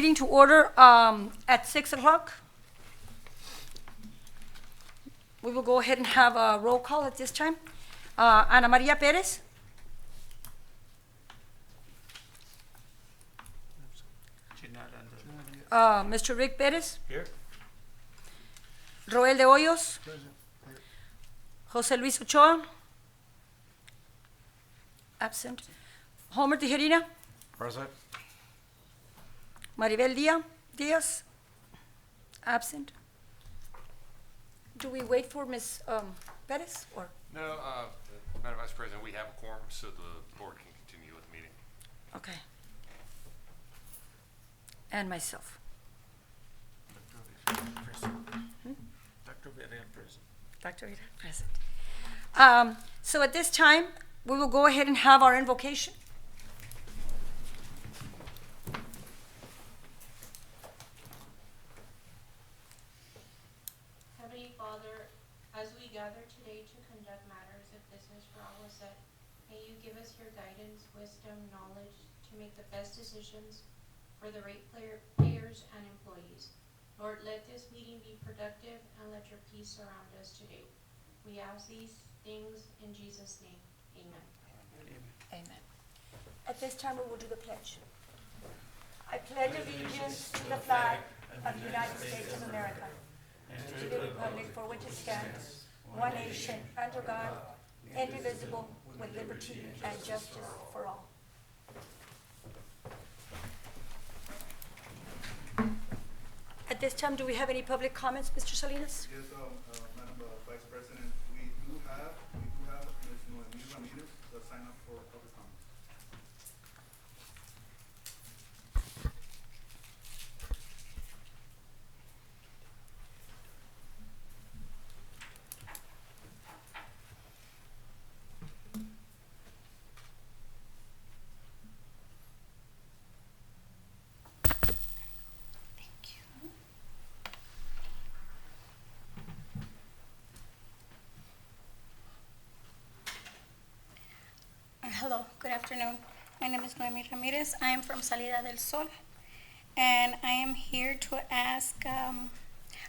meeting to order at 6 o'clock. We will go ahead and have a roll call at this time. Ana Maria Perez. Mr. Rick Perez. Here. Roel de Hoyos. Present. Jose Luis Ochoa. Absent. Homer Tijerina. Present. Maribel Diaz. Absent. Do we wait for Ms. Perez or? No, Madam Vice President, we have a quorum, so the board can continue with the meeting. Okay. And myself. Present. Dr. Villarreal present. Dr. Rita, present. So at this time, we will go ahead and have our invocation. Heavenly Father, as we gather today to conduct matters of business for AGUA, may you give us your guidance, wisdom, knowledge to make the best decisions for the ratepayers and employees. Lord, let this meeting be productive and let your peace surround us today. We ask these things in Jesus' name. Amen. Amen. At this time, we will do the pledge. I pledge allegiance to the flag of the United States of America and to the republic for which it stands, one nation, under God, indivisible, with liberty and justice for all. At this time, do we have any public comments, Mr. Salinas? Yes, Madam Vice President, we do have Ms. Noemi Ramirez that signed up for public comment. Hello, good afternoon. My name is Noemi Ramirez. I am from Salida del Sol, and I am here to ask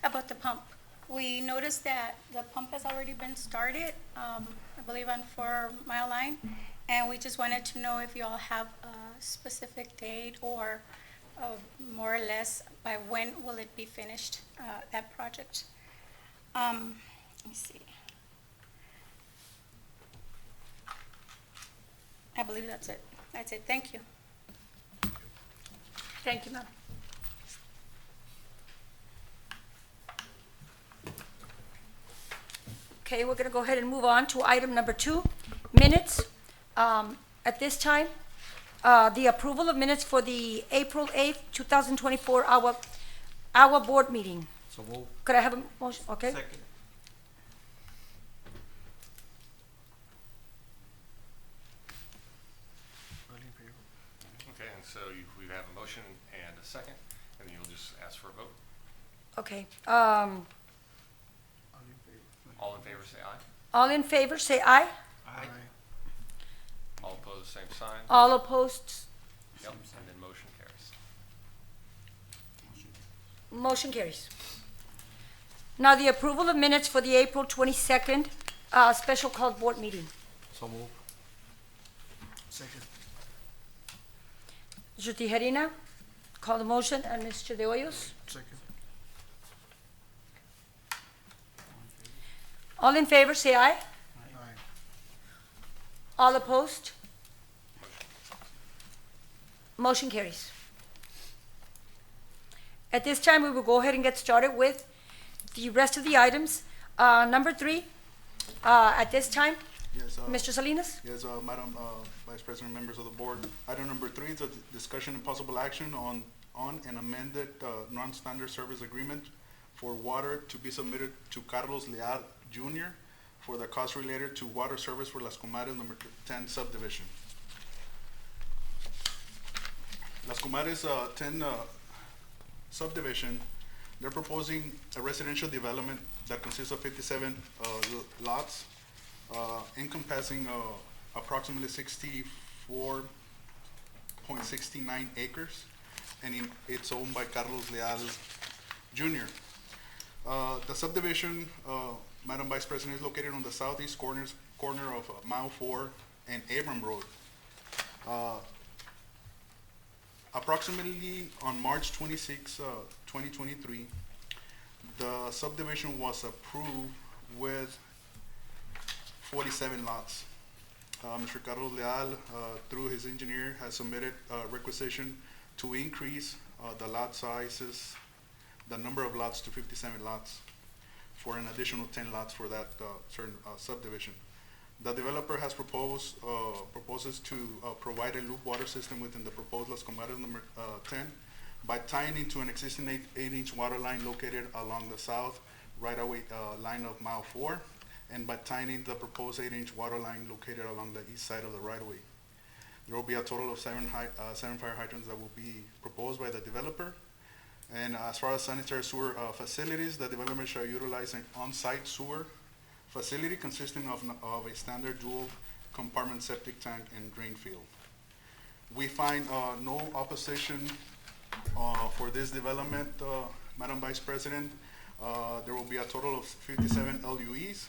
about the pump. We noticed that the pump has already been started, I believe on 4 Mile Line, and we just wanted to know if you all have a specific date or more or less by when will it be finished, that project. Let me see. I believe that's it. That's it. Thank you. Thank you, ma'am. Okay, we're going to go ahead and move on to item number 2, minutes. At this time, the approval of minutes for the April 8th, 2024 AGUA board meeting. So move. Could I have a motion? Okay. Second. Okay, and so we have a motion and a second, and then you'll just ask for a vote. Okay. All in favor, say aye. All in favor, say aye. Aye. All opposed, same sign. All opposed, Yep, and then motion carries. motion carries. Now, the approval of minutes for the April 22nd special called board meeting. So move. Second. Mr. Tijerina, call the motion, and Mr. De Hoyos. Second. All in favor, say aye. Aye. All opposed? Motion carries. At this time, we will go ahead and get started with the rest of the items. Number 3, at this time, Yes, Mr. Salinas? Yes, Madam Vice President, members of the board. Item number 3 is a discussion and possible action on an amended non-standard service agreement for water to be submitted to Carlos Leal Jr. for the cost related to water service for Las Comadres number 10 subdivision. Las Comadres 10 subdivision, they're proposing a residential development that consists of 57 lots, encompassing approximately 64.69 acres, and it's owned by Carlos Leal Jr. The subdivision, Madam Vice President, is located on the southeast corner of Mile 4 and Abram Road. Approximately on March 26, 2023, the subdivision was approved with 47 lots. Mr. Carlos Leal, through his engineer, has submitted a requisition to increase the lot sizes, the number of lots to 57 lots for an additional 10 lots for that certain subdivision. The developer has proposes to provide a loop water system within the proposed Las Comadres number 10 by tying into an existing 8-inch water line located along the south right-of-way line of Mile 4, and by tying in the proposed 8-inch water line located along the east side of the right-of-way. There will be a total of seven fire hydrants that will be proposed by the developer. And as far as sanitary sewer facilities, the development shall utilize an on-site sewer facility consisting of a standard dual compartment septic tank and drain field. We find no opposition for this development, Madam Vice President. There will be a total of 57 LUEs,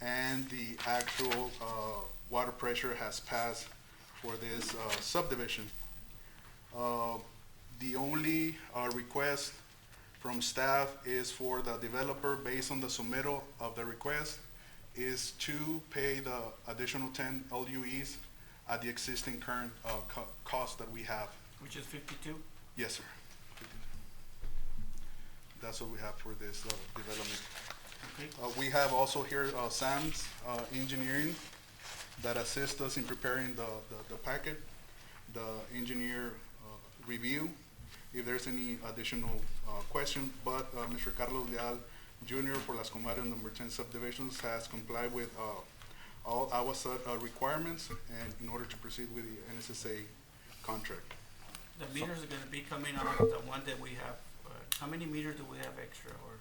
and the actual water pressure has passed for this subdivision. The only request from staff is for the developer, based on the submittal of the request, is to pay the additional 10 LUEs at the existing current cost that we have. Which is 52? Yes, sir. That's what we have for this development. Okay. We have also here Sam's Engineering that assists us in preparing the packet, the engineer review, if there's any additional question. But Mr. Carlos Leal Jr. for Las Comadres number 10 subdivisions has complied with all AGUA requirements, and in order to proceed with the NSSA contract. The meters are gonna be coming out of the one that we have. How many meters do we have extra, or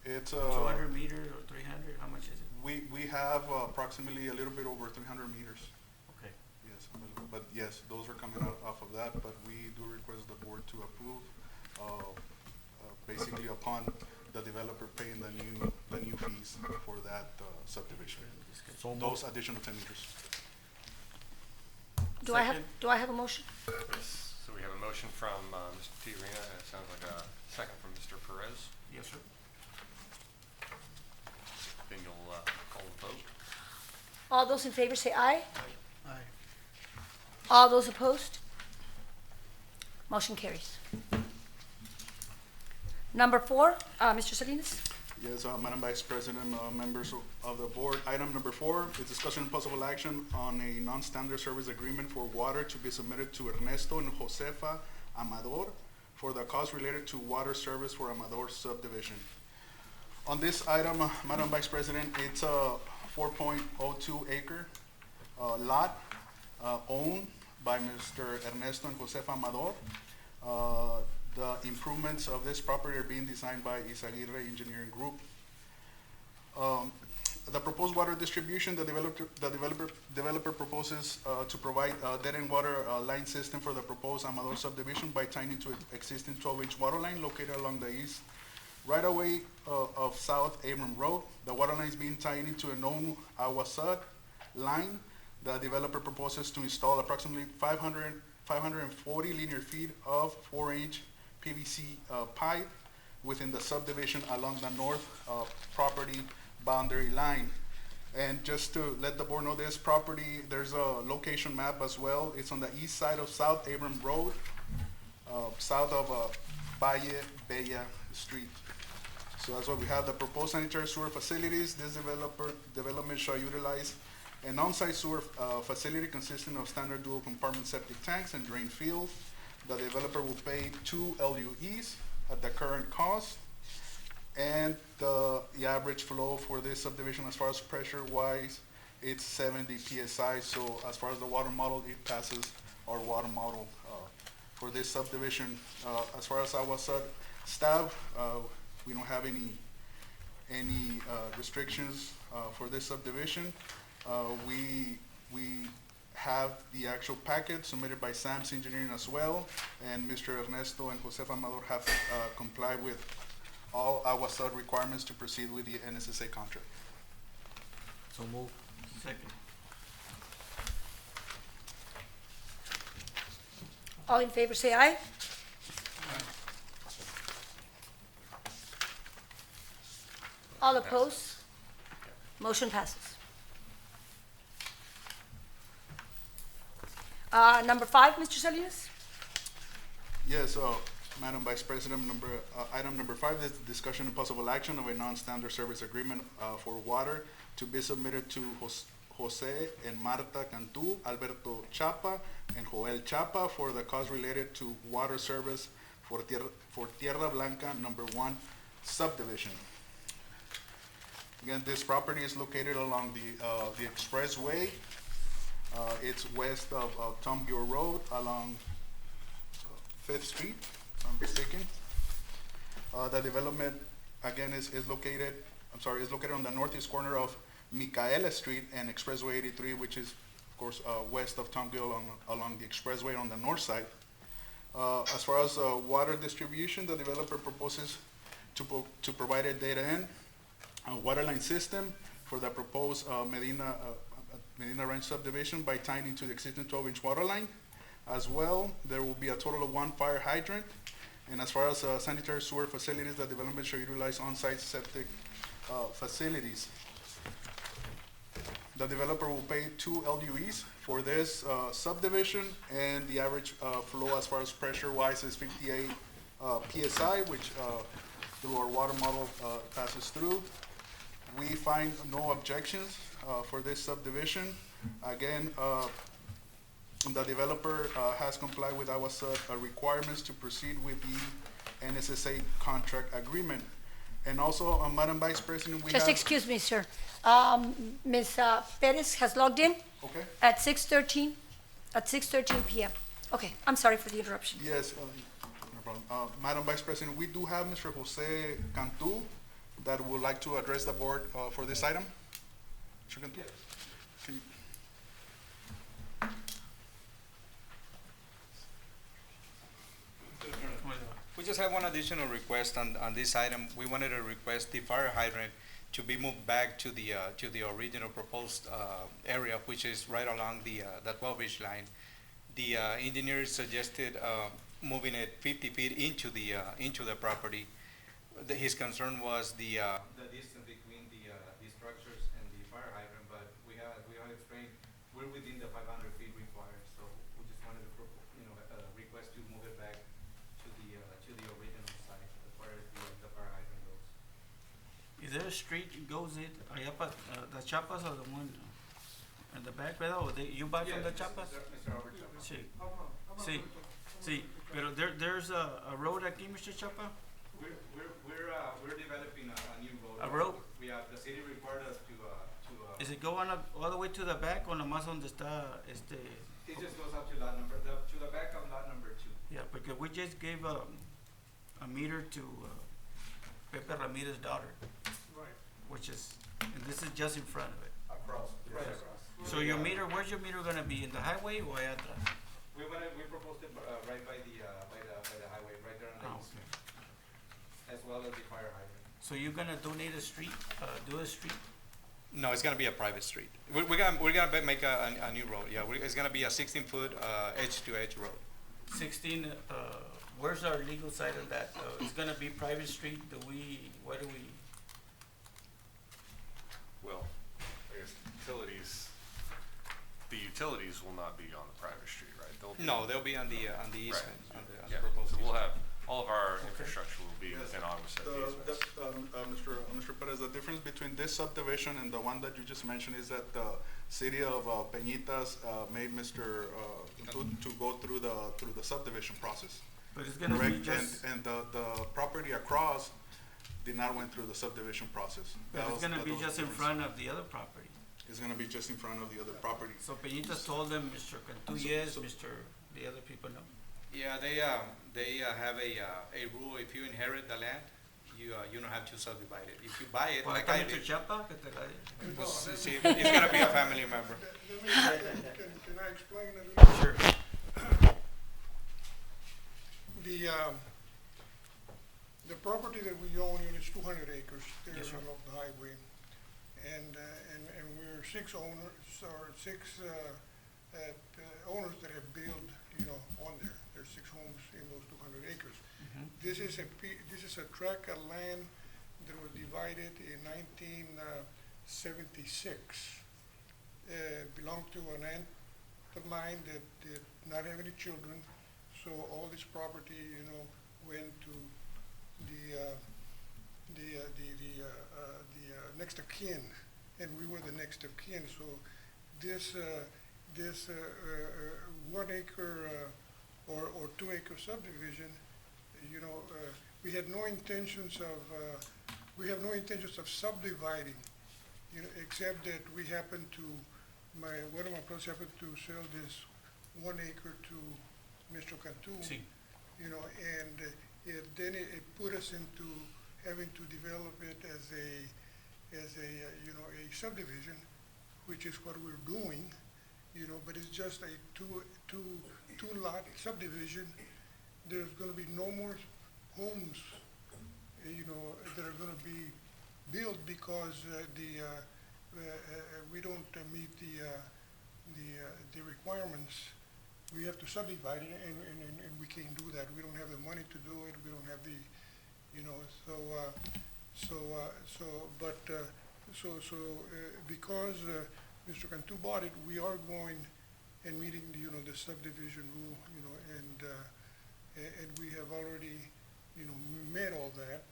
It's 200 meters or 300? How much is it? we have approximately a little bit over 300 meters. Okay. Yes, but yes, those are coming out off of that, but we do request the board to approve, basically upon the developer paying the new fees for that subdivision. Those additional 10 meters. Do I have a motion? Yes, so we have a motion from Mr. Tiarena, and it sounds like a second from Mr. Perez. Yes, sir. Then you'll call the vote. All those in favor say aye. Aye. All those opposed? Motion carries. Number 4, Mr. Salinas. Yes, Madam Vice President, members of the board. Item number 4 is discussion and possible action on a non-standard service agreement for water to be submitted to Ernesto and Josefa Amador for the cost related to water service for Amador subdivision. On this item, Madam Vice President, it's a 4.02 acre lot owned by Mr. Ernesto and Josefa Amador. The improvements of this property are being designed by Isaguirre Engineering Group. The proposed water distribution, the developer proposes to provide a dead-end water line system for the proposed Amador subdivision by tying into an existing 12-inch water line located along the east right-of-way of South Abram Road. The water line is being tied into a known AGUA line. The developer proposes to install approximately 540 linear feet of 4-inch PVC pipe within the subdivision along the north property boundary line. And just to let the board know, this property, there's a location map as well. It's on the east side of South Abram Road, south of Valle Bella Street. So that's what we have. The proposed sanitary sewer facilities. This development shall utilize an on-site sewer facility consisting of standard dual compartment septic tanks and drain field. The developer will pay 2 LUEs at the current cost. And the average flow for this subdivision, as far as pressure-wise, it's 70 PSI. So as far as the water model, it passes our water model for this subdivision. As far as our staff, we don't have any restrictions for this subdivision. We have the actual packet submitted by Sam's Engineering as well, and Mr. Ernesto and Josef Amador have complied with all AGUA Sud requirements to proceed with the NSSA contract. So move. Second. All in favor, say aye. All opposed? Motion passes. Number 5, Mr. Salinas? Yes, Madam Vice President, item number 5 is discussion and possible action of a non-standard service agreement for water to be submitted to Jose and Marta Cantu, Alberto Chapa, and Joel Chapa for the cost related to water service for Tierra Blanca number 1 subdivision. Again, this property is located along the expressway. It's west of Tom Gill Road along 5th Street, if I'm mistaken. The development, again, is located on the northeast corner of McAllen Street and Expressway 83, which is, of course, west of Tom Gill along the expressway on the north side. As far as water distribution, the developer proposes to provide a data-in water line system for the proposed Medina Ranch subdivision by tying into the existing 12-inch water line. As well, there will be a total of 1 fire hydrant. And as far as sanitary sewer facilities, the development shall utilize on-site septic facilities. The developer will pay 2 LUEs for this subdivision, and the average flow as far as pressure-wise is 58 PSI, which through our water model passes through. We find no objections for this subdivision. Again, the developer has complied with AGUA Sud requirements to proceed with the NSSA contract agreement. And also, Madam Vice President, we have... Just excuse me, sir. Ms. Perez has logged in Okay. at 6:13 p.m. Okay, I'm sorry for the interruption. Yes, no problem. Madam Vice President, we do have Mr. Jose Cantu that would like to address the board for this item. Mr. Cantu? Can you- We just have one additional request on this item. We wanted to request the fire hydrant to be moved back to the original proposed area, which is right along the 12-inch line. The engineer suggested moving it 50 feet into the property. His concern was the distance between the structures and the fire hydrant, but we have explained we're within the 500 feet required, so we just wanted to request to move it back to the original site as far as the fire hydrant goes. Is there a street that goes it, the Chapas are the one in the back, ¿verdad? Or you buy from the Chapas? Mr. Albert Chapa. Sí. Sí, pero there's a road aquí, Mr. Chapa? We're developing a new road. A road? We have, the city required us to Is it going up all the way to the back o nomás donde está este? it just goes up to lot number, to the back of lot number 2. Yeah, because we just gave a meter to Pepe Ramirez's daughter. Right. Which is, and this is just in front of it. Across, right across. So your meter, where's your meter gonna be, in the highway or allá atrás? We proposed it right by the highway, right there on the east, as well as the fire hydrant. So you're gonna donate a street, do a street? No, it's gonna be a private street. We're gonna make a new road, yeah, it's gonna be a 16-foot edge-to-edge road. 16, where's our legal side of that? It's gonna be private street, what do we? Well, I guess the utilities will not be on the private street, right? They'll be on the easement, on the Yeah, proposed so we'll easement. have, all of our infrastructure will be within AGUA Sud easements. Mr. Perez, the difference between this subdivision and the one that you just mentioned is that the City of Peñitas made Mr. Cantu to go through the subdivision process. But it's gonna be Correct, just, and the property across did not went through the subdivision process. but it's gonna be just in front of the other property. It's gonna be just in front of the other property. So Peñitas told them, Mr. Cantu, yes, the other people no. Yeah, they have a rule, if you inherit the land, you don't have to subdivide it. If you buy it, Pues like I también tu did, chapa, que te la pues, see, it's gonna be a family member. Can I explain a little? Sure. The property that we own is 200 acres there Yes, sir. along the highway. And we're six owners that have built, on there. There's 6 homes in those 200 acres. Mhm. This is a tract of land that was divided in 1976. Belonged to an aunt of mine that did not have any children, so all this property, went to the next of kin, and we were the next of kin. So this 1 acre or 2 acre subdivision, we had no intentions of subdividing, except that we happened to, one of my brothers happened to sell this 1 acre to Mr. Cantu. Sí. And it put us into having to develop it as a subdivision, which is what we're doing, but it's just a two lot subdivision. There's gonna be no more homes, that are gonna be built because, we don't meet the requirements. We have to subdivide it, and we can't do that. We don't have the money to do it. We don't have the, because Mr. Cantu bought it, we are going and meeting the subdivision rule, and we have already, met all that.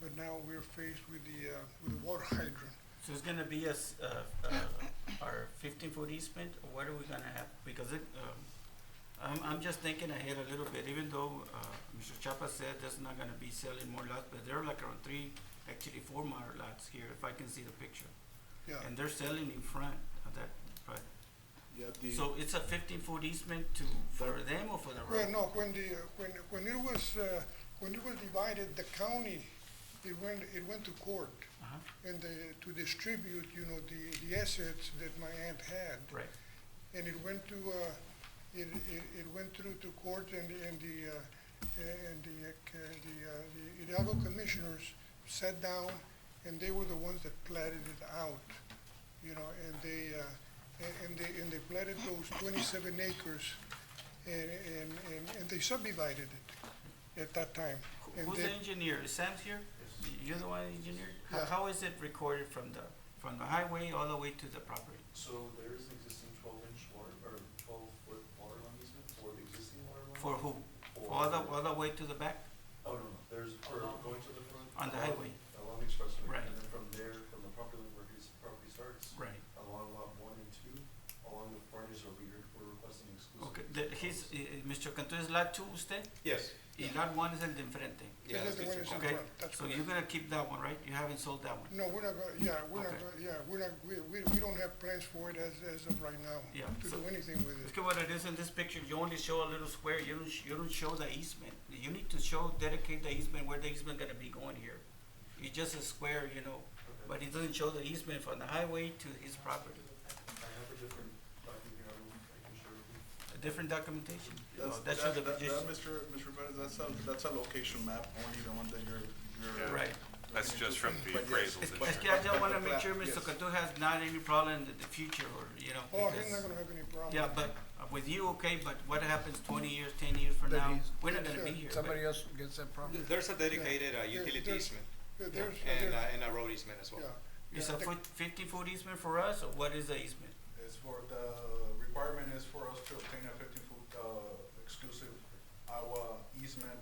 But now we're faced with the water hydrant. So it's gonna be our 15-foot easement, or what are we gonna have? Because I'm just thinking ahead a little bit, even though, Mr. Chapa said there's not gonna be selling more lots, but there are like around 4 more lots here, if I can see the picture. Yeah. And they're selling in front of that, right? Yeah, So it's a 15-foot easement for them or for the Well, road? no, when it was divided, the county, it went to court. Uh-huh, And to distribute, the assets that my aunt had. right. And it went to, it went through to court, and the Hidalgo commissioners sat down, and they were the ones that platted it out, and they platted those 27 acres, and they subdivided it at that time. And Who's they- the engineer? Is Sam's here? You're the one engineer? Yeah. How is it recorded from the highway all the way to the property? So there is an existing 12-inch water, or 12-foot water line easement for the existing water line? For who? For- All the way to the back? Oh, no, there's, for going to the front. On the along- highway. Along the expressway. Right. And then from there, from the property line where his property starts. Right. Along lot 1 and 2, along the frontage over here, we're requesting exclusive. Okay, Mr. Cantu, es lot 2 usted? Yes. Y lot 1 es el de enfrente. Yeah, This is the that's one that's in Okay, front. That's so correct. you're gonna keep that one, right? You haven't sold that one? No, we're not going, we don't have plans for it as of right now. Yeah, To so- do anything with Look it. at what it is in this picture, you only show a little square, you don't show the easement. You need to dedicate the easement, where the easement gonna be going here. It's just a square, but it doesn't show the easement from the highway to his property. I have a different document here, I can share with you. A different documentation. That, shows the Mr. position. Perez, that's a location map, only the one that you're. Yeah. Right. That's just from the But yes, appraisals. Es que I just wanna make sure Yes. Mr. Cantu has not any problem in the future, or, Oh, he's because- not gonna have any problem. Yeah, but with you, okay, but what happens 20 years, 10 years from now? We're not gonna be here. Somebody else gets that problem. There's a dedicated utility there's- easement There's, and a road easement as well. yeah. Is Yeah, a 15-foot easement for us, or what is the easement? It's for, the requirement is for us to obtain a 15-foot, exclusive AGUA easement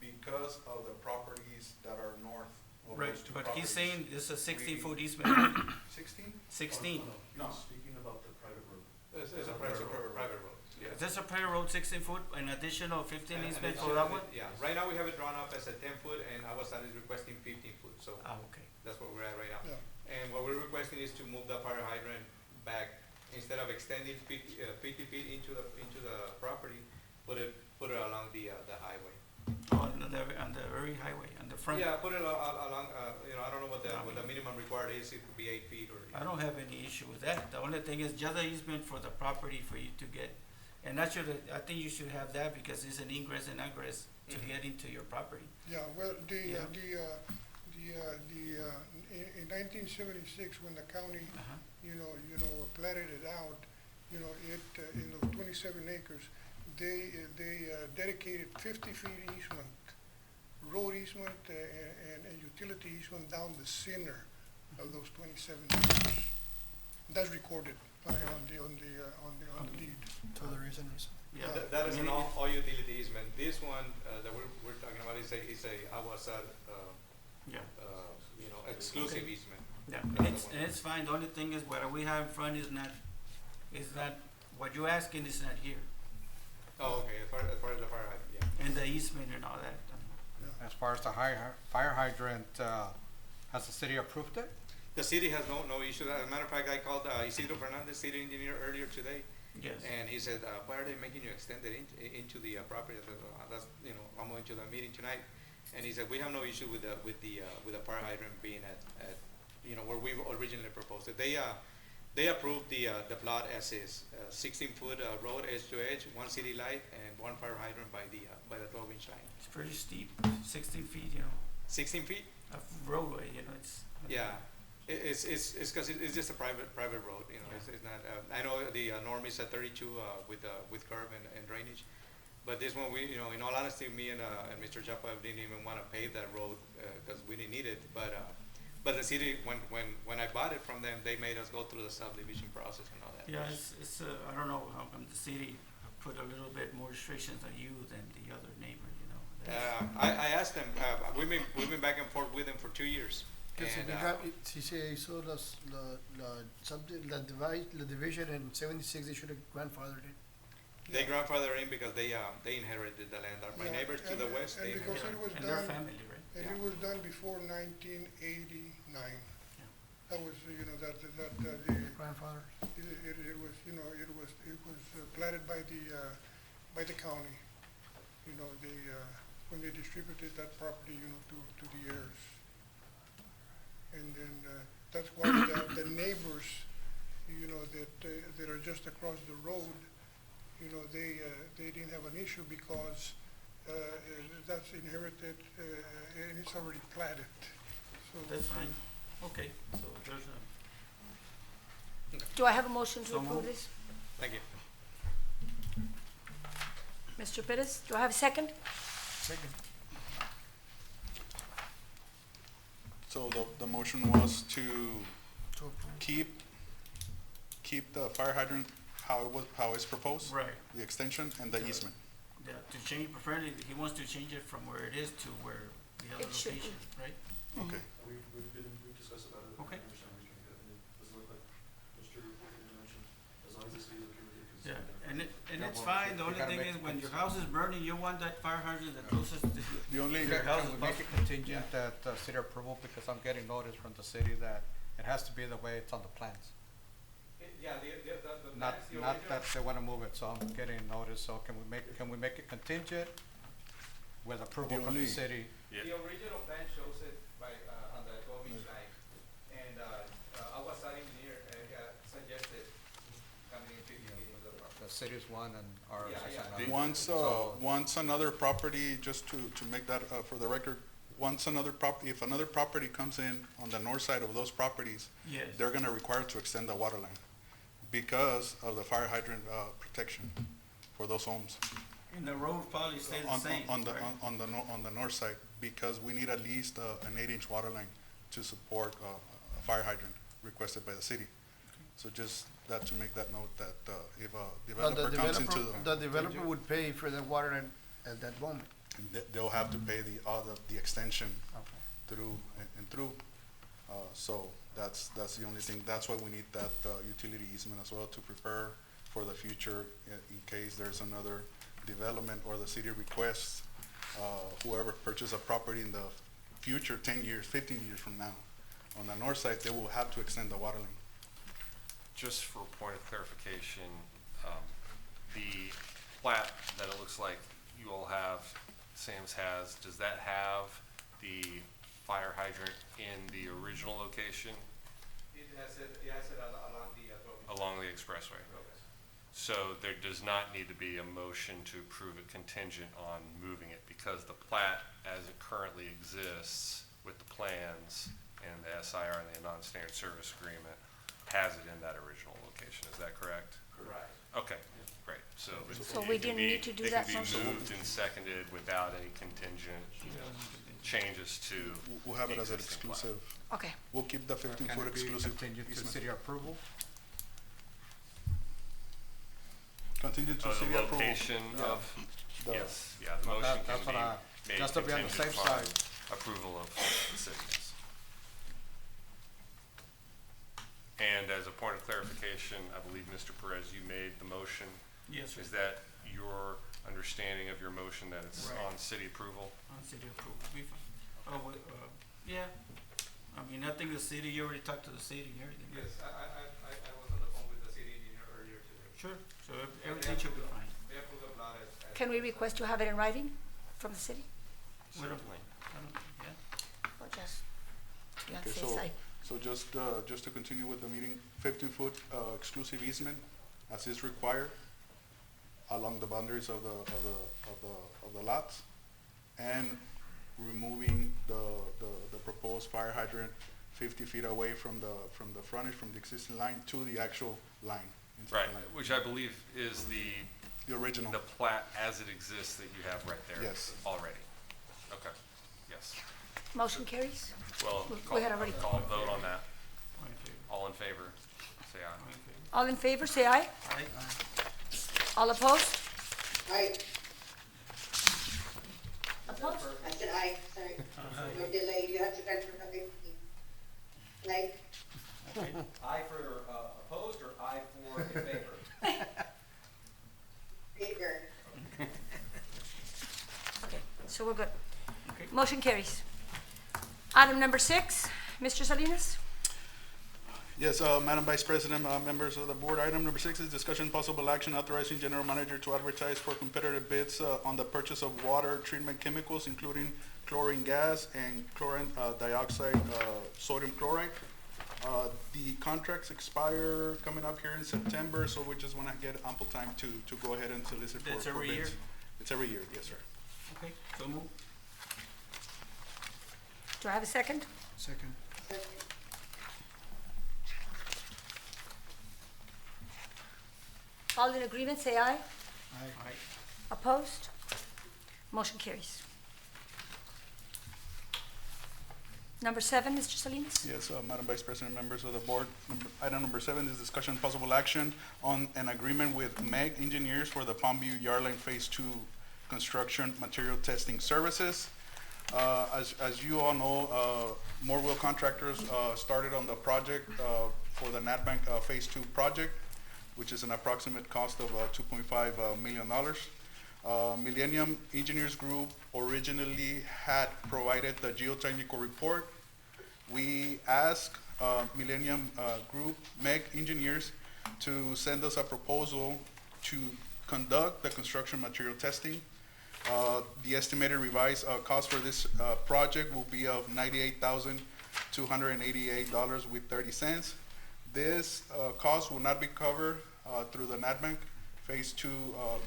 because of the properties that are north of Right, those two but properties. he's saying it's a 16-foot easement, 16? 16. No. He's speaking about the private road. It's a private road. Is this a prairie road 16-foot, an additional 15 And easement it's for that one? Yeah, right now we have it drawn up as a 10-foot, and our side is requesting 15-foot, so Ah, okay. that's where we're at right now. Yeah. And what we're requesting is to move the fire hydrant back, instead of extending 50 feet into the property, put it along the highway. On the very highway, on the front. Yeah, put it along, you know, I don't know what the minimum required is, it could be 8 feet or. I don't have any issue with that. The only thing is just the easement for the property for you to get. And I think you should have that because it's an ingress and egress to get into your property. Yeah, well, Yeah. in 1976, when the county, Uh-huh. you know, platted it out, you know, in those 27 acres, they dedicated 50 feet easement, road easement, and utility easement down the center of those 27 acres. That's recorded on the deed. To the reasons. Yeah. That is I an mean, all utility easement. This one, that we're talking about is a AGUA Yeah. you know, exclusive Okay. easement. Yeah, That's and it's fine. The only thing is what we have in front is not, what you're asking is not here. Oh, okay, as far as the fire hydrant, yeah. And the easement and all that. As far as the fire hydrant, has the city approved it? The city has no issue. As a matter of fact, I called Isidro Fernandez, city engineer, earlier today, Yes. and he said, why are they making you extend it into the property? I said, that's, you know, I'm going to the meeting tonight. And he said, we have no issue with the fire hydrant being at, you know, where we originally proposed it. They approved the plot as is, 16-foot road edge to edge, one city light, and one fire hydrant by the 12-inch line. It's pretty steep, 16 feet, you know, 16 feet? of roadway, you know, it's. Yeah. It's because it's just a private road, you know, it's not, I know the norm is at 32 with curb and drainage. But this one, you know, in all honesty, me and Mr. Chapa didn't even want to pave that road because we didn't need it. But the city, when I bought it from them, they made us go through the subdivision process and all that. Yeah, it's I don't know how come the city put a little bit more restrictions on you than the other neighbor, you know. I asked them, we've been back and forth with them for 2 years. And, Si se hizo la division in 76, they should have grandfathered it. they grandfather in because they inherited the land. My Yeah, neighbors to the west, and they because inherited. it was And their done, family, right? and it was done before 1989. That was, you know, the Grandfather. it was, you know, it was platted by the county. You know, when they distributed that property, you know, to the heirs. And then, that's why the neighbors, you know, that are just across the road, you know, they didn't have an issue because, that's inherited, and it's already platted. So That's fine. Okay, so there's Do I have a motion to So approve moved. this? Thank you. Mr. Pettis, do I have a second? Second. So the motion was to To approve. keep the fire hydrant how it's proposed? Right. The extension and the easement. Yeah, to change, preferably, he wants to change it from where it is to where the other It should be. location, right? Okay. We've discussed about it. Okay. I understand what you're trying to get, and it doesn't look like Mr. Whitman mentioned, as long as the city is okay with it. 'cause Yeah, and Yeah, it's well, fine, the we only gotta thing make is it when your consistent. house is burning, you want that fire hydrant the closest to The only, Your house Can is we make it possible. contingent that city approval, because I'm getting notice from the city that it has to be the way it's on the plans. Yeah, Not that they wanna move it, so I'm getting notice, so can we make it contingent with approval The from the only- city? The original plan shows it by, on the 12-inch line, and, our site engineer, suggested coming into the meeting with the. The city's one and ours is Yeah, another. once, So- once another property, just to make that, for the record, if another property comes in on the north side of those properties, Yes. they're gonna require to extend the water line because of the fire hydrant, protection for those homes. And the road probably stays the same, On the, right? on the north side, because we need at least, an 8-inch water line to support, a fire hydrant requested by the city. So just that, to make that note that, if a developer comes into The developer would pay for the water at that moment. they'll have to pay the extension Okay. through and through. So that's the only thing. That's why we need that, utility easement as well, to prepare for the future in case there's another development or the city requests, whoever purchased a property in the future, 10 years, 15 years from now, on the north side, they will have to extend the water line. Just for a point of clarification, the plat that it looks like you all have, Sam's has, does that have the fire hydrant in the original location It has it along the, along the expressway. So there does not need to be a motion to approve it contingent on moving it because the plat as it currently exists with the plans and the SIR and the non-standard service agreement has it in that original location. Is that correct? Right. Okay, great. So So it we can didn't be- need to do that It motion? can be moved and seconded without any contingent, changes to We'll have it the as an existing plat. exclusive. Okay. We'll keep the 15-foot Can it be exclusive contingent to easement. city approval? Contingent to Oh, city the approval. location Yeah. of, The- yes, yeah, the Well, motion that's what can I- be made just to be on the contingent safe upon side. approval of the city, yes. And as a point of clarification, I believe, Mr. Perez, you made the motion. Yes, sir. Is that your understanding of your motion, that it's Right. on city approval? On city approval, be fine. Oh, wait, yeah. I mean, I think the city, you already talked to the city and everything. right? Yes, I was on the phone with the city engineer earlier today. Sure, so everything should be fine. They approved the plot as. Can we request to have it in writing from the city? We don't- Certainly. I don't, yeah. Or just, to be on the Okay, safe side? so just to continue with the meeting, 15-foot exclusive easement as is required along the boundaries of the lots, and removing the proposed fire hydrant 50 feet away from the frontage, from the existing line to the actual line. inside Right, the line. which I believe is The original. the plat as it exists that you have right there. Yes. Already. Okay, yes. Motion carries? Well, We had already- call and vote on that. All in favor? All in favor, say aye. All in favor? All in favor, say aye. Aye. All opposed? Aye, Opposed? I said aye, sorry. We're delayed, you have to transfer from the, like, Aye for opposed or aye for in favor? paper. Okay, so we're good. Okay. Motion carries. Item number 6, Mr. Salinas? Yes, Madam Vice President, members of the board, item number 6 is discussion and possible action authorizing general manager to advertise for competitive bids on the purchase of water treatment chemicals, including chlorine gas and chlorine dioxide, sodium chloride. The contracts expire coming up here in September, so we just want to get ample time to go ahead and solicit for bids. That's every year? It's every year, yes, sir. Okay, so move. Do I have a second? Second. All in agreement, say aye. Aye. Opposed? Motion carries. Number 7, Mr. Salinas? Yes, Madam Vice President, members of the board. Item number 7 is discussion and possible action on an agreement with MEG Engineers for the Palmview Yard Line Phase 2 construction material testing services. As you all know, Moreville Contractors started on the project for the NatBank Phase 2 project, which is an approximate cost of $2.5 million. Millennium Engineers Group originally had provided the geotechnical report. We asked Millennium Group, MEG Engineers, to send us a proposal to conduct the construction material testing. The estimated revised cost for this project will be of $98,288.30. This cost will not be covered through the NatBank Phase 2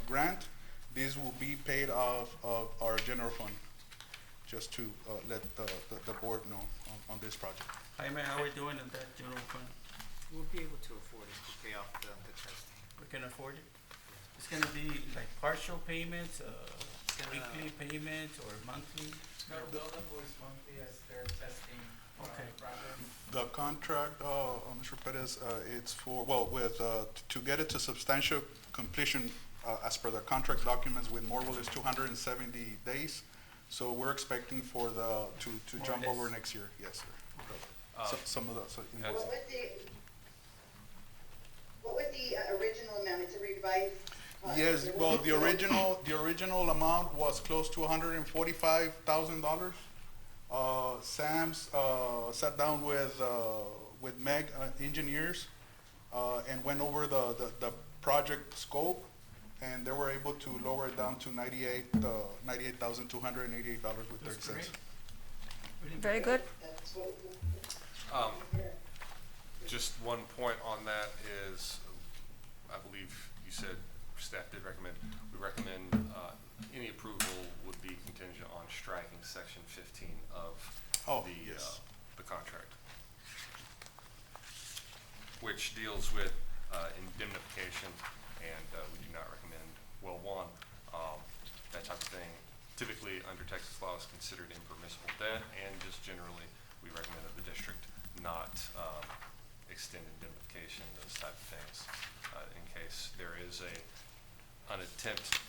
grant. This will be paid off of our general fund, just to let the board know on this project. Jaime, how are we doing in that general fund? We'll be able to afford it to pay off the testing. We can afford it? It's gonna be like partial payments, weekly payments, or monthly? billable is monthly as they're testing. Okay. The contract, Mr. Perez, it's for, well, with, to get it to substantial completion, as per the contract documents with Moreville is 270 days. So we're expecting for to More or jump less. over next year, yes, sir. Some of the, That's- What was the original amount, it's a revised? yes, well, the original amount was close to $145,000. Sam's, sat down with MEG Engineers, and went over the project scope, and they were able to lower it down to $98,288.30. That's great. Very good. That's what. Just one point on that is, I believe you said staff did recommend, we recommend, any approval would be contingent on striking section 15 of the contract, which deals with, indemnification, and, we do not recommend, well, one, that type of thing typically under Texas law is considered impermissible debt, and just generally, we recommend that the district not, extend indemnification, those type of things, in case there is an attempt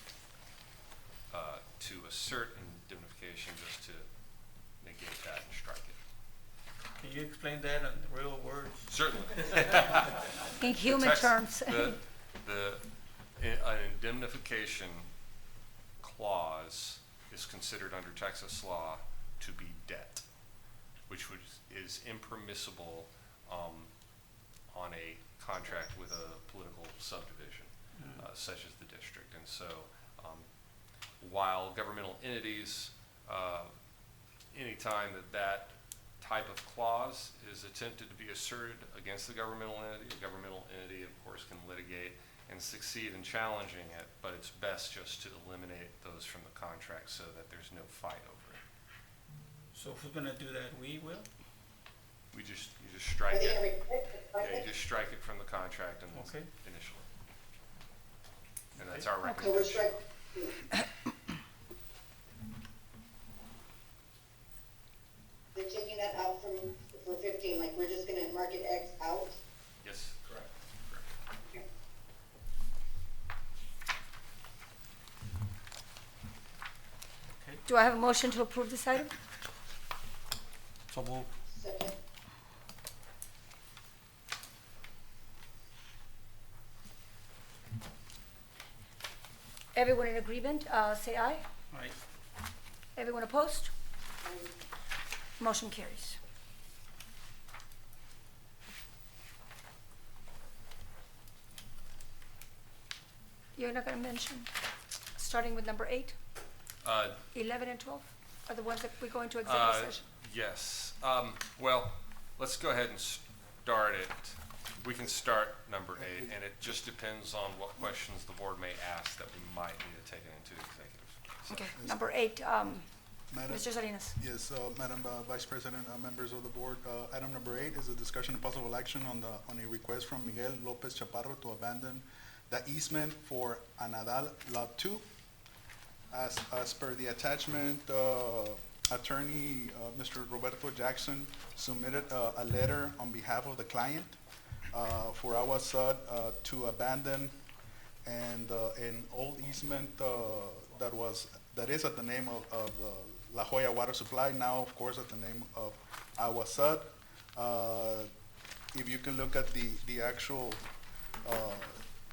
to assert indemnification, just to negate that and strike it. Can you explain that in real words? Certainly. In human terms. An indemnification clause is considered under Texas law to be debt, which is impermissible on a contract with a political subdivision, such as the district. And so, while governmental entities, anytime that type of clause is attempted to be asserted against the governmental entity, of course, can litigate and succeed in challenging it, but it's best just to eliminate those from the contract so that there's no fight over it. So who's gonna do that? We will? You just strike it. Yeah, you just strike it from the contract and Okay. initially. And that's our So we're recommendation. They're taking that out for 15, like we're just gonna mark it X out? Yes, correct. Do I have a motion to approve this item? So move. Second. Everyone in agreement, say aye. Right. Everyone opposed? Motion carries. You're not gonna mention, starting with number 8, 11 and 12 are the ones that we go into executive session? Yes. Well, let's go ahead and start it. We can start number 8, and it just depends on what questions the board may ask that we might need to take it into executive. Okay, number 8, Madam, Mr. Salinas. yes, Madam Vice President, members of the board, item number 8 is a discussion and possible action on a request from Miguel Lopez Chaparro to abandon the easement for Anadal Lot 2. As per the attachment, attorney, Mr. Roberto Jackson submitted a letter on behalf of the client for AGUA Sud to abandon an old easement that is at the name of La Joya Water Supply, now of course at the name of AGUA Sud. If you can look at the actual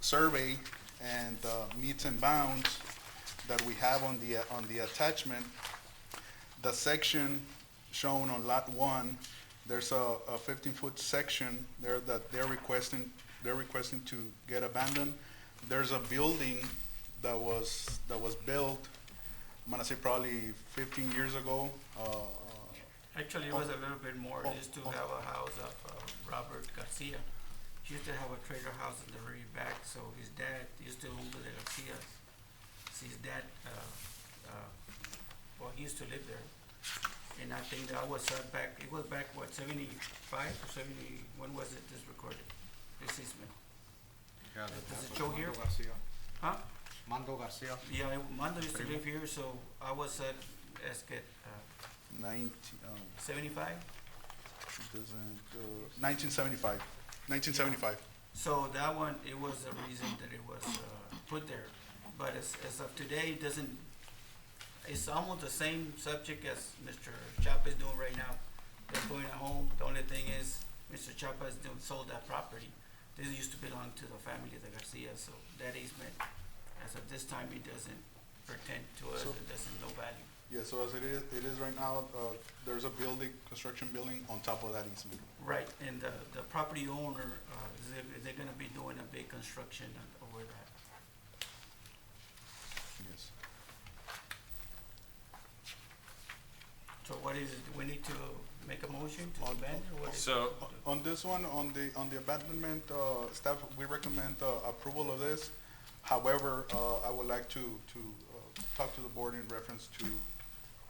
survey and meets and bounds that we have on the attachment, the section shown on lot 1, there's a 15-foot section there that they're requesting to get abandoned. There's a building that was built, I'm gonna say probably 15 years ago. Actually, it was a little bit more. They used to have a house of Robert Garcia. He used to have a trailer house in the very back, so his dad used to own the Garcias. So his dad, he used to live there. And I think that was back, it was back, what, 75 or 70, when was it this recorded, this easement? Yeah, Does it show here? Mando Garcia. Huh? Mando Garcia. Yeah, Mando used to live here, so I was at, 75? 1975. So that one, it was a reason that it was put there. But as of today, it doesn't, it's almost the same subject as Mr. Chapa is doing right now. They're going at home. The only thing is, Mr. Chapa has sold that property. This used to belong to the family of the Garcia, so that easement, as of this time, it doesn't pertain to us. It doesn't no value. Yeah, so as it is right now, there's a construction building on top of that easement. Right, and the property owner, they're gonna be doing a big construction over that. Yes. So what is it, do we need to make a motion to abandon, or what is? So, On this one, on the abandonment, staff, we recommend approval of this. However, I would like to talk to the board in reference to,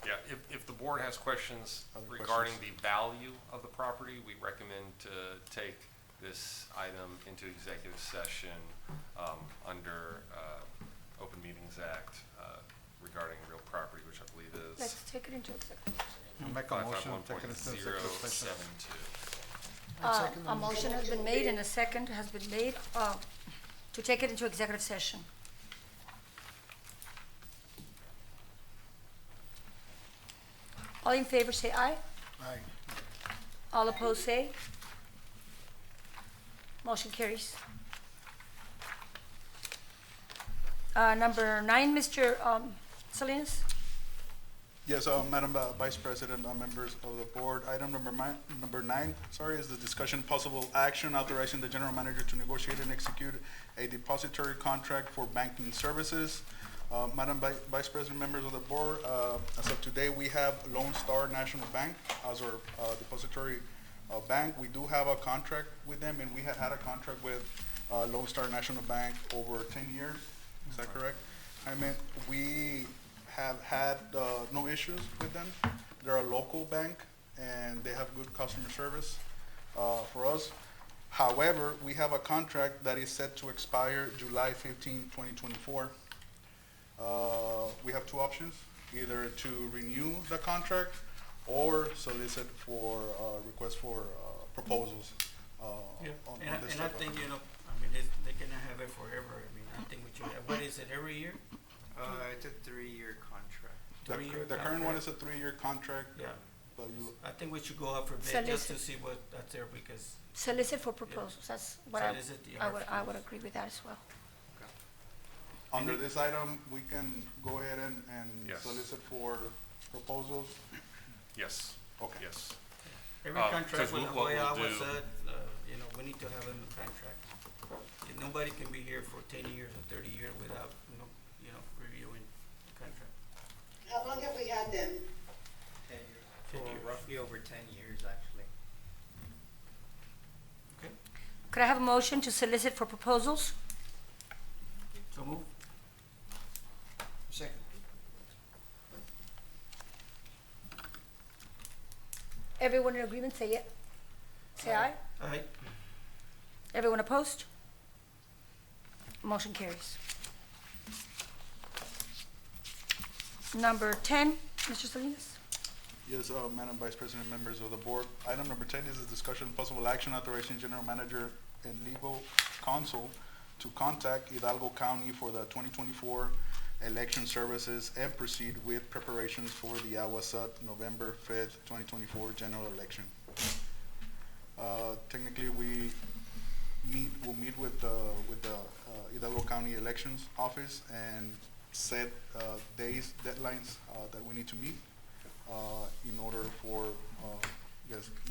yeah, if the board has questions Other regarding questions? the value of the property, we recommend to take this item into executive session under Open Meetings Act regarding real property, which I believe is Let's take it into executive. Make a motion, take it into executive session. 551.072. A motion has been made and a second has been made to take it into executive session. All in favor say aye. Aye. All opposed say. Motion carries. Number 9, Mr. Salinas. yes, Madam Vice President, members of the board, item number nine, is the discussion and possible action authorizing the general manager to negotiate and execute a depository contract for banking services. Madam Vice President, members of the board, as of today, we have Lone Star National Bank as our depository bank. We do have a contract with them, and we had a contract with Lone Star National Bank over 10 years. Is that correct? I mean, we have had no issues with them. They're a local bank, and they have good customer service for us. However, we have a contract that is set to expire July 15, 2024. We have two options, either to renew the contract or solicit for request for proposals Yeah, on and this I type of. think, I mean, they cannot have it forever. I mean, I think we should, what is it, every year? It's a 3-year contract. The current one is a 3-year contract, Yeah, but you, I think we should go out for bid just to Solicit. see what, that's there, because Solicit for proposals, that's what Solicit the I would RFPs. agree with that as well. under this item, we can go ahead and Yes. solicit for proposals. Yes, Okay. yes. every 'cause contract with what AGUA we'll do- said, we need to have a contract. If nobody can be here for 10 years or 30 years without, reviewing the contract. How long have we had them? 10 years. 10 For years. roughly over 10 years, actually. Okay, Could I have a motion to solicit for proposals? so move. Second. Everyone in agreement, say it. Say aye. Aye. Everyone opposed? Motion carries. Number 10, Mr. Salinas. Yes, Madam Vice President, members of the board. Item number 10 is a discussion and possible action authorizing general manager and legal counsel to contact Hidalgo County for the 2024 election services and proceed with preparations for the AGUA November 5th, 2024 general election. Technically, we'll meet with the Hidalgo County Elections Office and set days, deadlines that we need to meet in order for,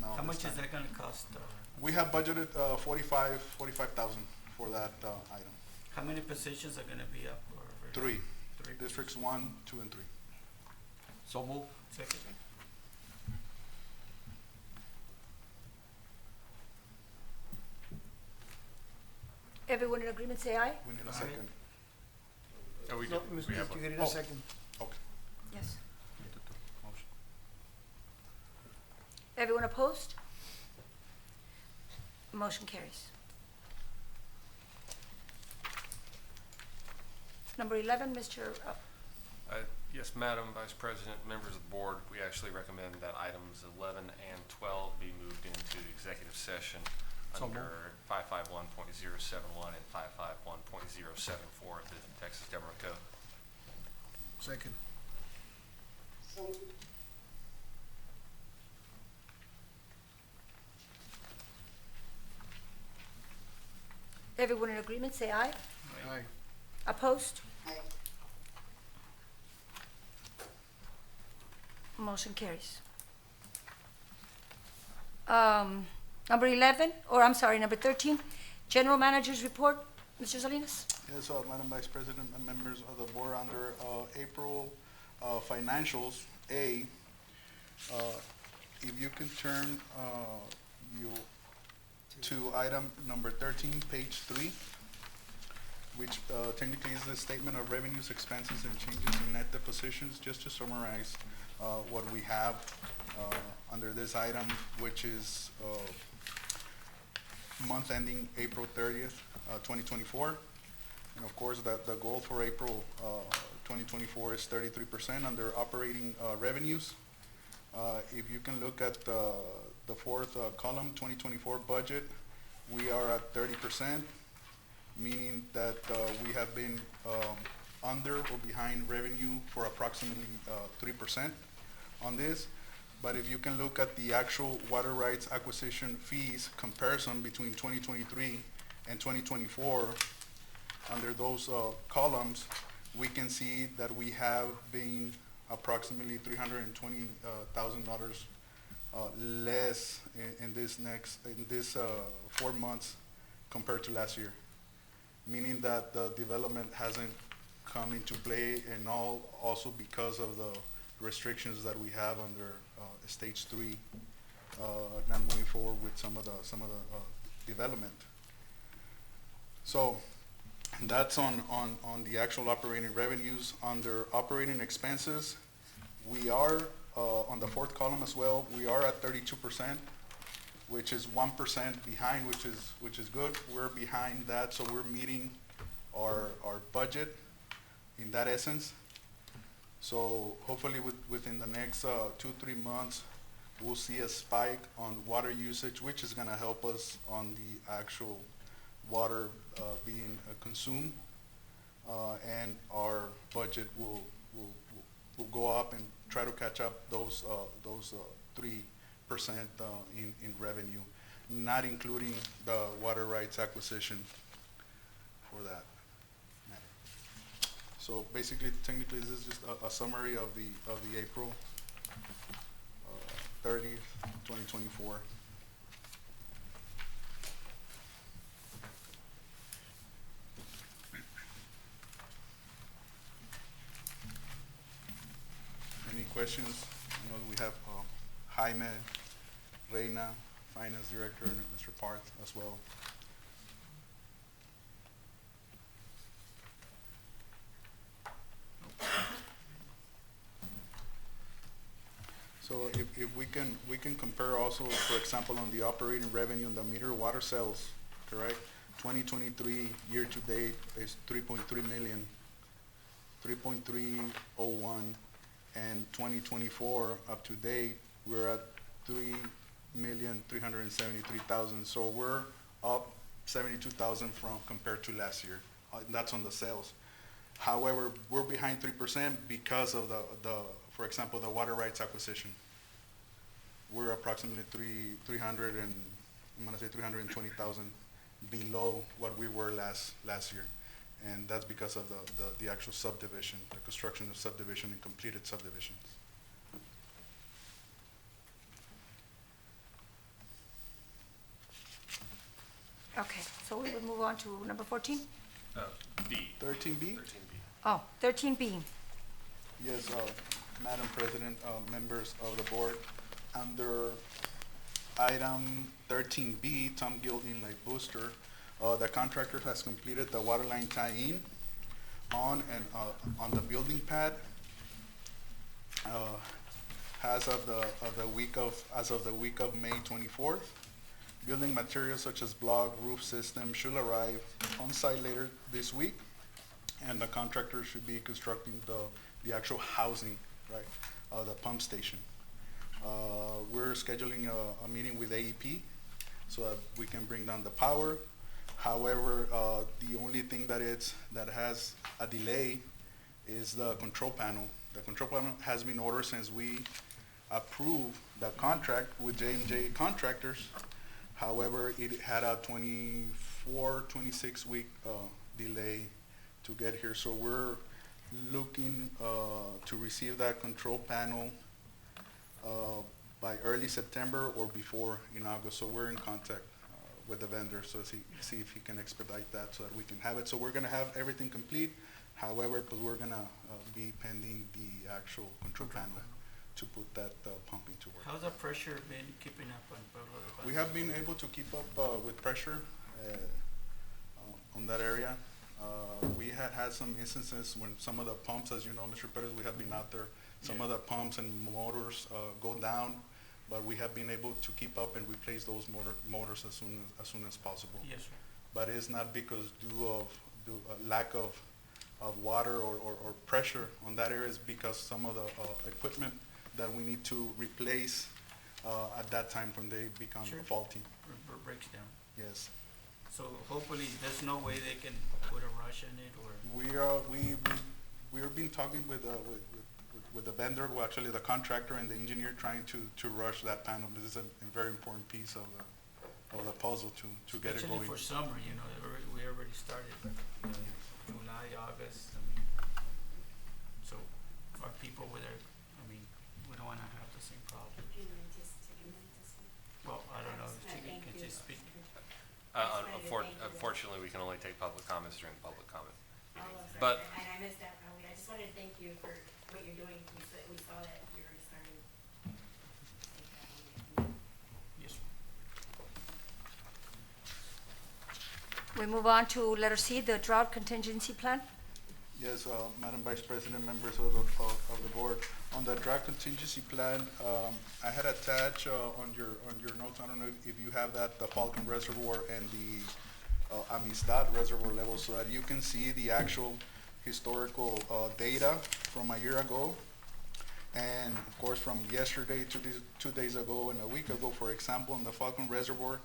now. How this much is time. that gonna cost? We have budgeted 45,000 for that item. How many positions are gonna be up? Three, Three. districts 1, 2, and 3. So move. Second. Everyone in agreement, say aye. We need a Aye. second. Oh, we No, do. Ms. We have one. Figueroa, second. Okay. Yes. Motion. Everyone opposed? Motion carries. Number 11, Mr. Yes, Madam Vice President, members of the board, we actually recommend that items 11 and 12 be moved into executive session So moved. under 551.071 and 551.074 of the Texas Government Code. Second. So, Everyone in agreement, say aye. Aye. Opposed? aye. Motion carries. Number 11, or I'm sorry, number 13, General Manager's Report. Mr. Salinas? Yes, Madam Vice President and members of the board, under April financials, A, if you can turn, you, to item number 13, page 3, which technically is the statement of revenues, expenses, and changes in net depositions, just to summarize what we have under this item, which is month ending April 30th, 2024. And of course, the goal for April 2024 is 33% under operating revenues. If you can look at the fourth column, 2024 budget, we are at 30%, meaning that we have been under or behind revenue for approximately 3% on this. But if you can look at the actual water rights acquisition fees comparison between 2023 and 2024, under those columns, we can see that we have been approximately $320,000 less in this 4 months compared to last year, meaning that the development hasn't come into play, and also because of the restrictions that we have under stage 3, not moving forward with some of the development. So that's on the actual operating revenues. Under operating expenses, we are on the fourth column as well. We are at 32%, which is 1% behind, which is good. We're behind that, so we're meeting our budget in that essence. So hopefully within the next 2-3 months, we'll see a spike on water usage, which is going to help us on the actual water being consumed, and our budget will go up and try to catch up those 3% in revenue, not including the water rights acquisition for that. So basically, technically, this is just a summary of the April 30th, 2024. Any questions? You know, we have Jaime Reina, Finance Director, and Mr. Parth as well. So if we can compare also, for example, on the operating revenue and the meter water sales, correct? 2023 year to date is 3.3 million, 3.301, and 2024 up to date we're at 3,373,000. So we're up 72,000 from compared to last year. That's on the sales. However, we're behind 3% because of the for example, the water rights acquisition. We're approximately 320,000 below what we were last year, and that's because of the actual subdivision, the construction of subdivision and completed subdivisions. Okay, so we will move on to number 14? B. 13B? 13B. Oh, 13B. Yes, Madam President, members of the board, under item 13B, Tom Gill Inlet Booster, the contractor has completed the water line tie-in on the building pad. As of the week of May 24th, building materials such as block, roof system should arrive on site later this week, and the contractor should be constructing the actual housing, right, of the pump station. We're scheduling a meeting with AEP so that we can bring down the power. However, the only thing that has a delay is the control panel. The control panel has been ordered since we approved the contract with J&J Contractors. However, it had a 26 week delay to get here. So we're looking to receive that control panel by early September or before in August. So we're in contact with the vendor, so see if he can expedite that so that we can have it. So we're gonna have everything complete. However, but we're gonna be pending the actual control panel to put that pumping to work. how's the pressure been keeping up on Pueblo de Paz? We have been able to keep up with pressure on that area. We had some instances when some of the pumps, as you know, Mr. Perez, we have been out there. Some of the pumps and motors go down, but we have been able to keep up and replace those motors as soon as possible. Yes, sir. But it's not because due of lack of water or pressure on that area. It's because some of the equipment that we need to replace at that time when they become Sure. faulty. Breaks down. Yes. So hopefully there's no way they can put a rush in it, or? We are been talking with the vendor, well, actually the contractor and the engineer, trying to rush that panel. This is a very important piece of the puzzle to get it going. Especially for summer, you know, we already started, but July, August, I mean, so our people with their, I mean, we don't wanna have the same problem. Well, I don't know, if she can just speak. Unfortunately, we can only take public comments during the public comment. Oh, I'm sorry. But- And I missed that probably. I just wanted to thank you for what you're doing. We saw that you already started. Yes, We move on to letter C, the drought contingency plan. Yes, Madam Vice President, members of the board. On the drought contingency plan, I had attached on your notes, I don't know if you have that, the Falcon Reservoir and the Amistad Reservoir level, so that you can see the actual historical data from a year ago. And of course, from yesterday to 2 days ago and a week ago. For example, in the Falcon Reservoir,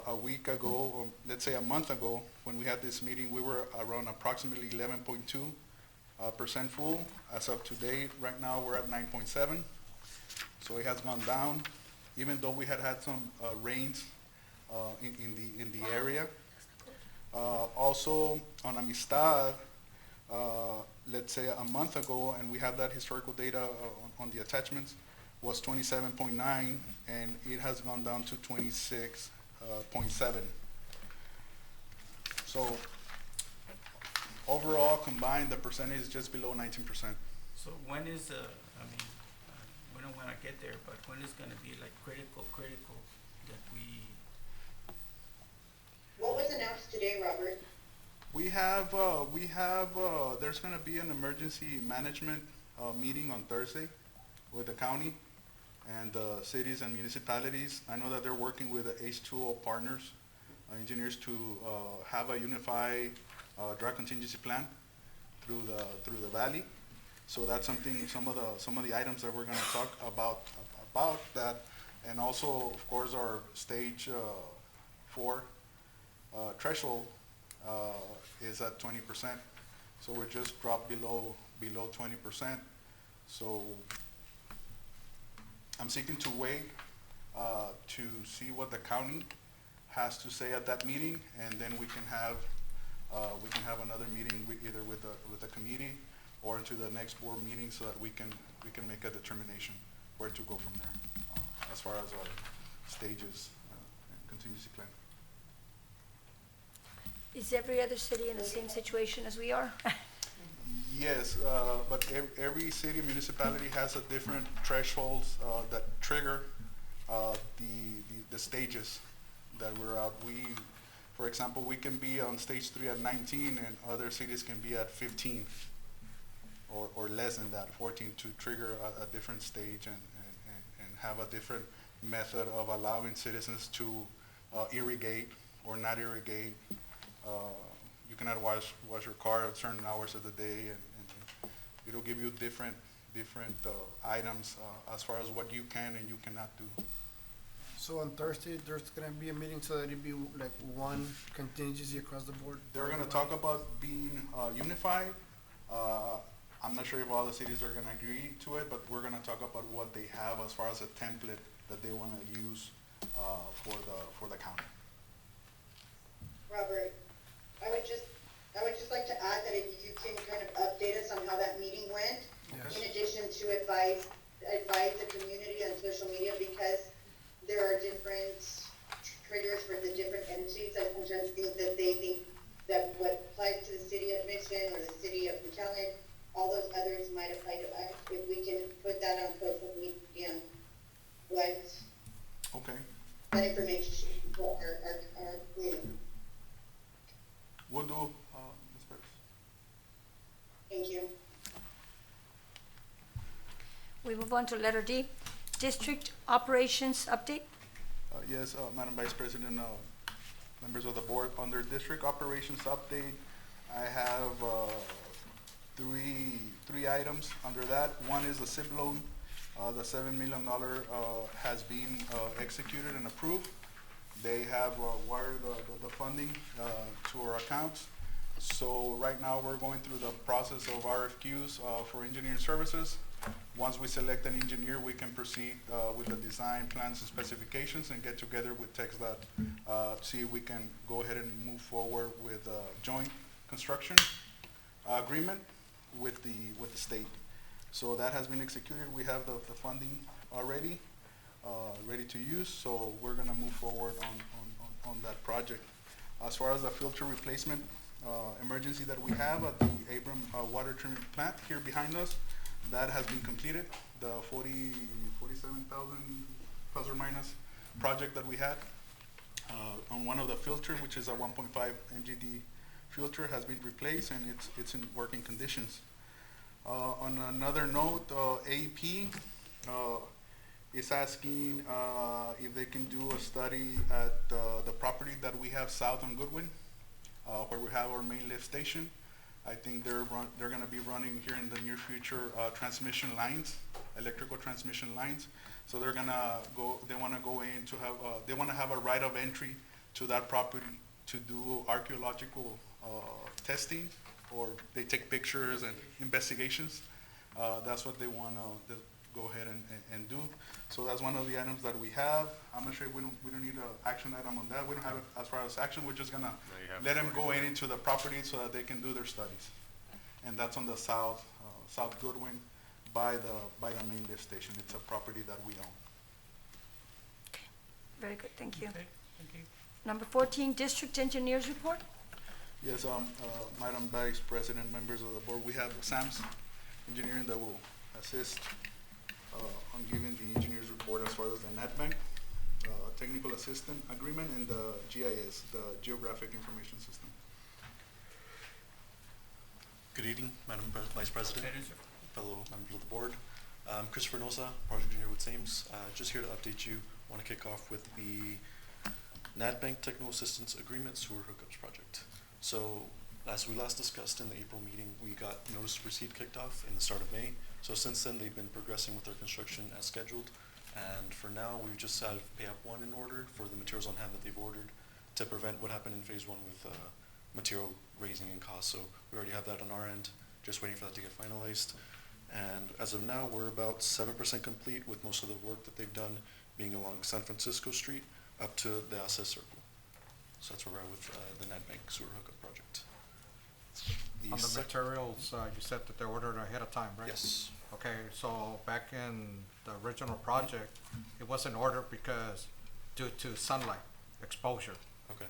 a week ago, or let's say a month ago, when we had this meeting, we were around approximately 11.2% full. As of today, right now, we're at 9.7. So it has gone down, even though we had some rains in the area. Also, on Amistad, let's say a month ago, and we have that historical data on the attachments, was 27.9, and it has gone down to 26.7. So overall, combined, the percentage is just below 19%. so when is, I mean, we don't wanna get there, but when is gonna be like critical that we, What was announced today, Robert? We have, there's gonna be an emergency management meeting on Thursday with the county and cities and municipalities. I know that they're working with the H2O partners, engineers, to have a unified drought contingency plan through the valley. So that's something, some of the items that we're gonna talk about that. And also, of course, our stage 4 threshold is at 20%. So we're just dropped below 20%. So I'm seeking to wait to see what the county has to say at that meeting, and then we can have another meeting either with the committee or into the next board meeting, so that we can make a determination where to go from there as far as our stages and contingency plan. Is every other city in the same situation as we are? Yes, but every city municipality has a different thresholds that trigger the stages that we're at. For example, we can be on stage 3 at 19, and other cities can be at 15 or less than that, 14, to trigger a different stage and have a different method of allowing citizens to irrigate or not irrigate. You cannot wash your car at certain hours of the day, and it'll give you different items as far as what you can and you cannot do. So on Thursday, there's gonna be a meeting so that it'd be like one contingency across the board? They're gonna talk about being unified. I'm not sure if all the cities are gonna agree to it, but we're gonna talk about what they have as far as a template that they wanna use for the county. Robert, I would just like to add that if you can kind of update us on how that meeting went, Yes. in addition to advise the community on social media, because there are different triggers for the different entities. I sometimes think that they think that what applies to the city of Mission or the city of McAllen, all those others might apply to us. If we can put that on social media, that information for our community. Will do, Ms. Perez. Thank you. We move on to letter D, district operations update. Yes, Madam Vice President, members of the board, under district operations update, I have three items under that. One is the SIP loan. The $7 million has been executed and approved. They have wired the funding to our accounts. So right now we're going through the process of RFQs for engineering services. Once we select an engineer, we can proceed with the design plans and specifications and get together with TxDOT, see if we can go ahead and move forward with a joint construction agreement with the state. So that has been executed. We have the funding already, ready to use. So we're gonna move forward on that project. As far as the filter replacement emergency that we have at the Abram water treatment plant here behind us, that has been completed. The 47,000 plus or minus project that we had on one of the filter, which is a 1.5 MGD filter, has been replaced and it's in working conditions. On another note, AP is asking if they can do a study at the property that we have south on Goodwin, where we have our main lift station. I think they're going to be running here in the near future transmission lines, electrical transmission lines. So they're going to go. They want to go in to have. They want to have a right of entry to that property to do archaeological testing, or they take pictures and investigations. That's what they want to go ahead and do. So that's one of the items that we have. I'm not sure we don't need an action item on that. We don't have it as far as action. We're just gonna let them go into the property so that they can do their studies. And that's on the South Goodwin by the main lift station. It's a property that we own. Very good, thank you. Okay, thank you. Number 14, district engineers report. Yes, Madam Vice President, members of the board, we have SAMS Engineering that will assist on giving the engineer's report as far as the NatBank technical assistant agreement and the GIS, the Geographic Information System. Good evening, Madam Vice President, That is- fellow members of the board. Christopher Nosa, project engineer with SAMS. Just here to update you. Want to kick off with the NatBank Technical Assistance Agreement Sewer Hookups Project. So, as we last discussed in the April meeting, we got notice to proceed kicked off in the start of May. So since then, they've been progressing with their construction as scheduled. And for now, we've just had pay up one in order for the materials on hand that they've ordered to prevent what happened in phase one with material raising in cost. So we already have that on our end, just waiting for that to get finalized. And as of now, we're about 7% complete with most of the work that they've done being along San Francisco Street up to the Access Circle. So that's where we're at with the NatBank sewer hookup project. On the materials, you said that they're ordered ahead of time, right? Yes. Okay, so back in the original project, it wasn't ordered because due to sunlight exposure. Okay.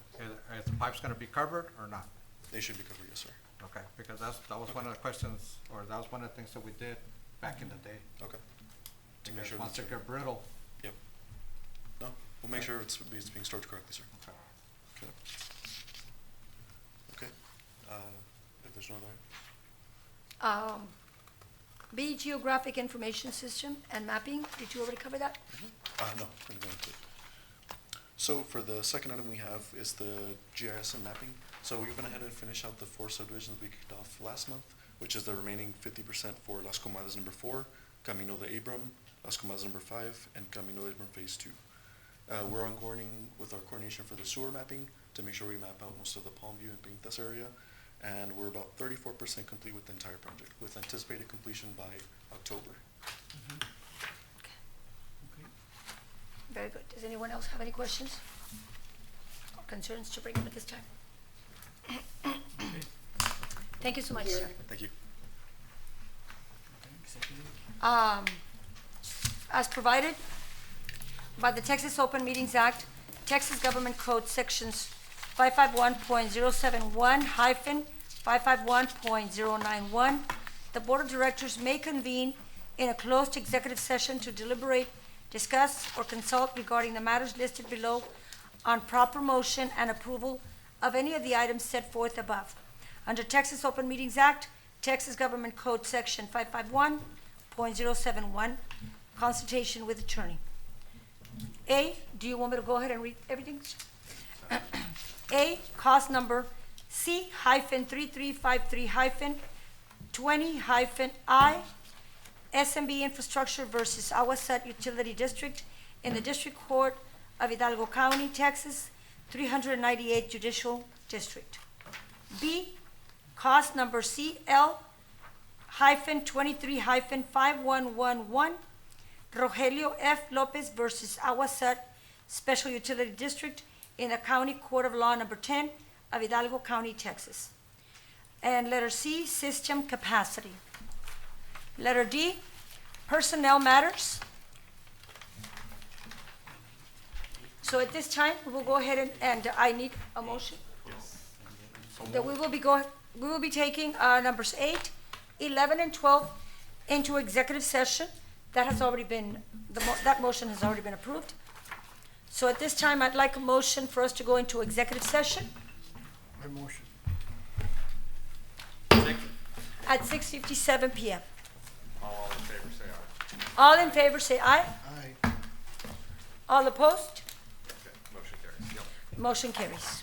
Is the pipes gonna be covered or not? They should be covered, yes, sir. Okay, because that was one of the questions, or that was one of the things that we did back in the day. Okay. To make Because sure once that's- they get brittle. Yep. No, we'll make sure it's being stored correctly, sir. Okay. Okay. Okay. If there's no other. B, Geographic Information System and mapping. Did you already cover that? No, we're gonna go into it. So for the second item we have is the GIS and mapping. So we went ahead and finished out the 4 subdivisions we kicked off last month, which is the remaining 50% for Las Comadas number 4, Camino de Abram, Las Comadas number 5, and Camino de Abram phase 2. We're ongoing with our coordination for the sewer mapping to make sure we map out most of the Palmview and Peñitas area. And we're about 34% complete with the entire project, with anticipated completion by October. Very good. Does anyone else have any questions or concerns to bring up at this time? Thank you so much, sir. Thank you. As provided by the Texas Open Meetings Act, Texas Government Code Sections 551.071-551.091, the Board of Directors may convene in a closed executive session to deliberate discuss, or consult regarding the matters listed below on proper motion and approval of any of the items set forth above. Under Texas Open Meetings Act, Texas Government Code Section 551.071, consultation with attorney. A, do you want me to go ahead and read everything? A, cost number C-3353-20-I, SMB Infrastructure versus AGUA Utility District in the District Court of Hidalgo County, Texas, 398 Judicial District. B, cost number CL-23-5111, Rogelio F. Lopez versus AGUA Special Utility District in the County Court of Law Number 10 of Hidalgo County, Texas. And letter C, system capacity. Letter D, personnel matters. So at this time, we will go ahead and I need a motion. That we will be taking numbers 8, 11, and 12 into executive session. That has already been, that motion has already been approved. So at this time, I'd like a motion for us to go into executive session My motion. at 6:57 PM. All in favor, say aye. All in favor, say aye. Aye. All opposed? Okay, motion carries. Yep. Motion carries.